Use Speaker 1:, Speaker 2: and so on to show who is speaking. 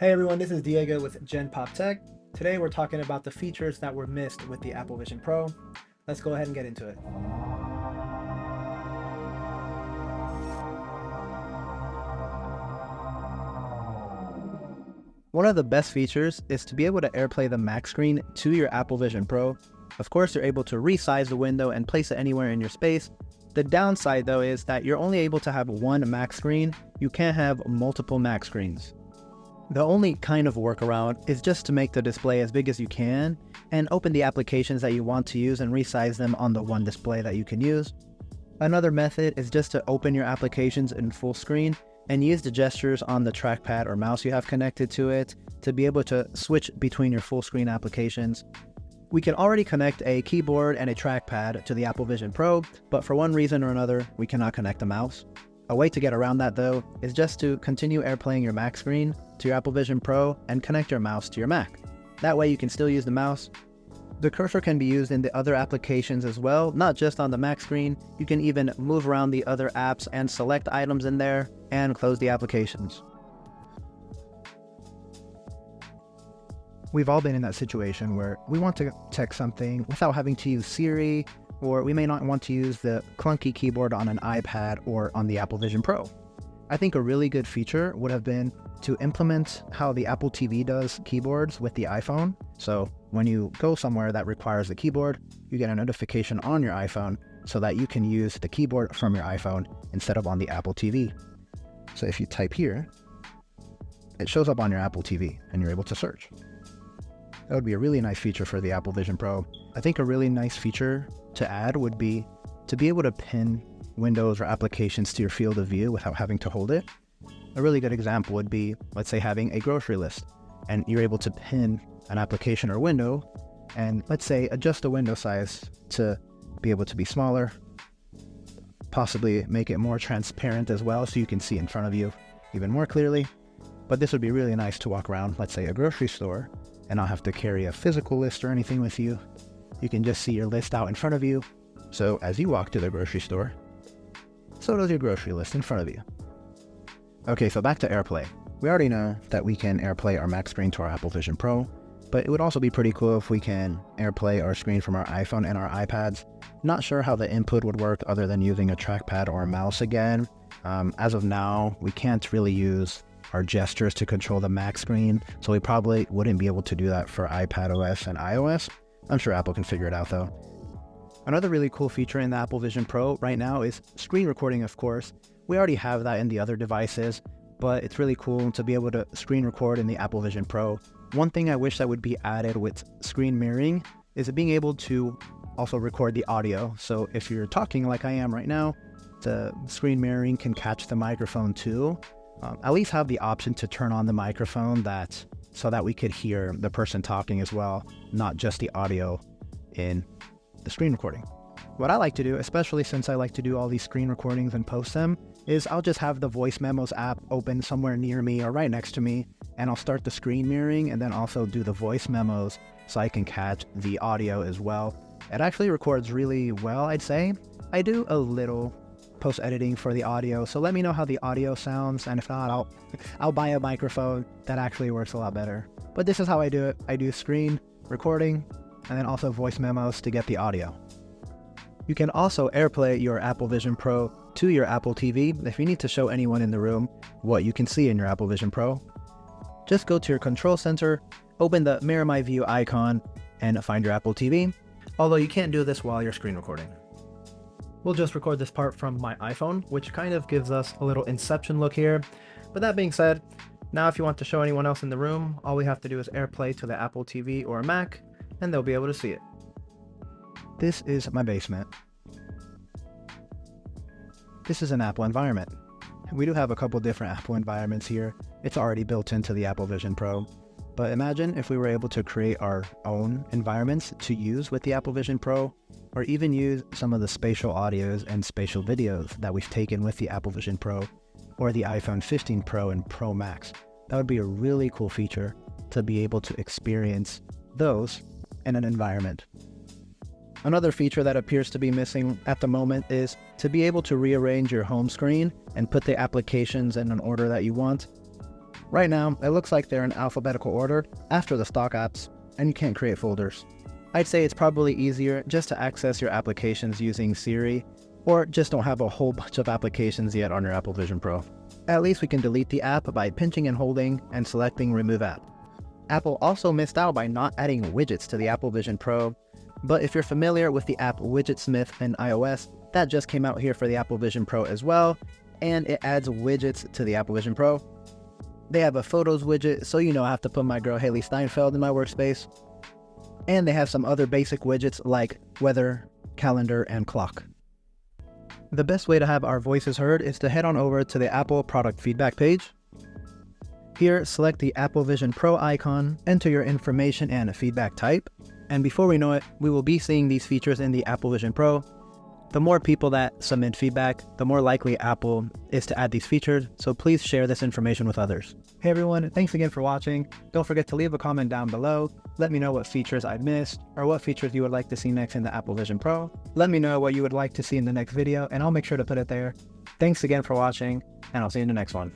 Speaker 1: Hey everyone, this is Diego with Gen Pop Tech. Today we're talking about the features that were missed with the Apple Vision Pro. Let's go ahead and get into it. One of the best features is to be able to AirPlay the Mac screen to your Apple Vision Pro. Of course, you're able to resize the window and place it anywhere in your space. The downside though is that you're only able to have one Mac screen. You can't have multiple Mac screens. The only kind of workaround is just to make the display as big as you can and open the applications that you want to use and resize them on the one display that you can use. Another method is just to open your applications in full screen and use the gestures on the trackpad or mouse you have connected to it to be able to switch between your full screen applications. We can already connect a keyboard and a trackpad to the Apple Vision Pro, but for one reason or another, we cannot connect a mouse. A way to get around that though is just to continue AirPlaying your Mac screen to your Apple Vision Pro and connect your mouse to your Mac. That way you can still use the mouse. The cursor can be used in the other applications as well, not just on the Mac screen. You can even move around the other apps and select items in there and close the applications. We've all been in that situation where we want to check something without having to use Siri, or we may not want to use the clunky keyboard on an iPad or on the Apple Vision Pro. I think a really good feature would have been to implement how the Apple TV does keyboards with the iPhone. So when you go somewhere that requires the keyboard, you get a notification on your iPhone so that you can use the keyboard from your iPhone instead of on the Apple TV. So if you type here, it shows up on your Apple TV and you're able to search. That would be a really nice feature for the Apple Vision Pro. I think a really nice feature to add would be to be able to pin windows or applications to your field of view without having to hold it. A really good example would be, let's say, having a grocery list and you're able to pin an application or window and, let's say, adjust the window size to be able to be smaller, possibly make it more transparent as well so you can see in front of you even more clearly. But this would be really nice to walk around, let's say, a grocery store and not have to carry a physical list or anything with you. You can just see your list out in front of you. So as you walk to the grocery store, so does your grocery list in front of you. Okay, so back to AirPlay. We already know that we can AirPlay our Mac screen to our Apple Vision Pro, but it would also be pretty cool if we can AirPlay our screen from our iPhone and our iPads. Not sure how the input would work other than using a trackpad or a mouse again. As of now, we can't really use our gestures to control the Mac screen, so we probably wouldn't be able to do that for iPadOS and iOS. I'm sure Apple can figure it out though. Another really cool feature in the Apple Vision Pro right now is screen recording, of course. We already have that in the other devices, but it's really cool to be able to screen record in the Apple Vision Pro. One thing I wish that would be added with screen mirroring is being able to also record the audio. So if you're talking like I am right now, the screen mirroring can catch the microphone too. At least have the option to turn on the microphone so that we could hear the person talking as well, not just the audio in the screen recording. What I like to do, especially since I like to do all these screen recordings and post them, is I'll just have the Voice Memos app open somewhere near me or right next to me, and I'll start the screen mirroring and then also do the voice memos so I can catch the audio as well. It actually records really well, I'd say. I do a little post-editing for the audio, so let me know how the audio sounds, and if not, I'll buy a microphone that actually works a lot better. But this is how I do it. I do screen recording and then also voice memos to get the audio. You can also AirPlay your Apple Vision Pro to your Apple TV if you need to show anyone in the room what you can see in your Apple Vision Pro. Just go to your control center, open the Mirror My View icon, and find your Apple TV. Although you can't do this while you're screen recording. We'll just record this part from my iPhone, which kind of gives us a little Inception look here. But that being said, now if you want to show anyone else in the room, all we have to do is AirPlay to the Apple TV or Mac, and they'll be able to see it. This is my basement. This is an Apple environment. We do have a couple different Apple environments here. It's already built into the Apple Vision Pro. But imagine if we were able to create our own environments to use with the Apple Vision Pro, or even use some of the spatial audios and spatial videos that we've taken with the Apple Vision Pro or the iPhone 15 Pro and Pro Max. That would be a really cool feature to be able to experience those in an environment. Another feature that appears to be missing at the moment is to be able to rearrange your home screen and put the applications in an order that you want. Right now, it looks like they're in alphabetical order after the stock apps, and you can't create folders. I'd say it's probably easier just to access your applications using Siri, or just don't have a whole bunch of applications yet on your Apple Vision Pro. At least we can delete the app by pinching and holding and selecting Remove App. Apple also missed out by not adding widgets to the Apple Vision Pro, but if you're familiar with the app Widgetsmith in iOS, that just came out here for the Apple Vision Pro as well, and it adds widgets to the Apple Vision Pro. They have a Photos widget, so you know I have to put my girl Haley Steinfeld in my workspace. And they have some other basic widgets like weather, calendar, and clock. The best way to have our voices heard is to head on over to the Apple product feedback page. Here, select the Apple Vision Pro icon, enter your information and feedback type, and before we know it, we will be seeing these features in the Apple Vision Pro. The more people that submit feedback, the more likely Apple is to add these features, so please share this information with others. Hey everyone, thanks again for watching. Don't forget to leave a comment down below. Let me know what features I missed, or what features you would like to see next in the Apple Vision Pro. Let me know what you would like to see in the next video, and I'll make sure to put it there. Thanks again for watching, and I'll see you in the next one.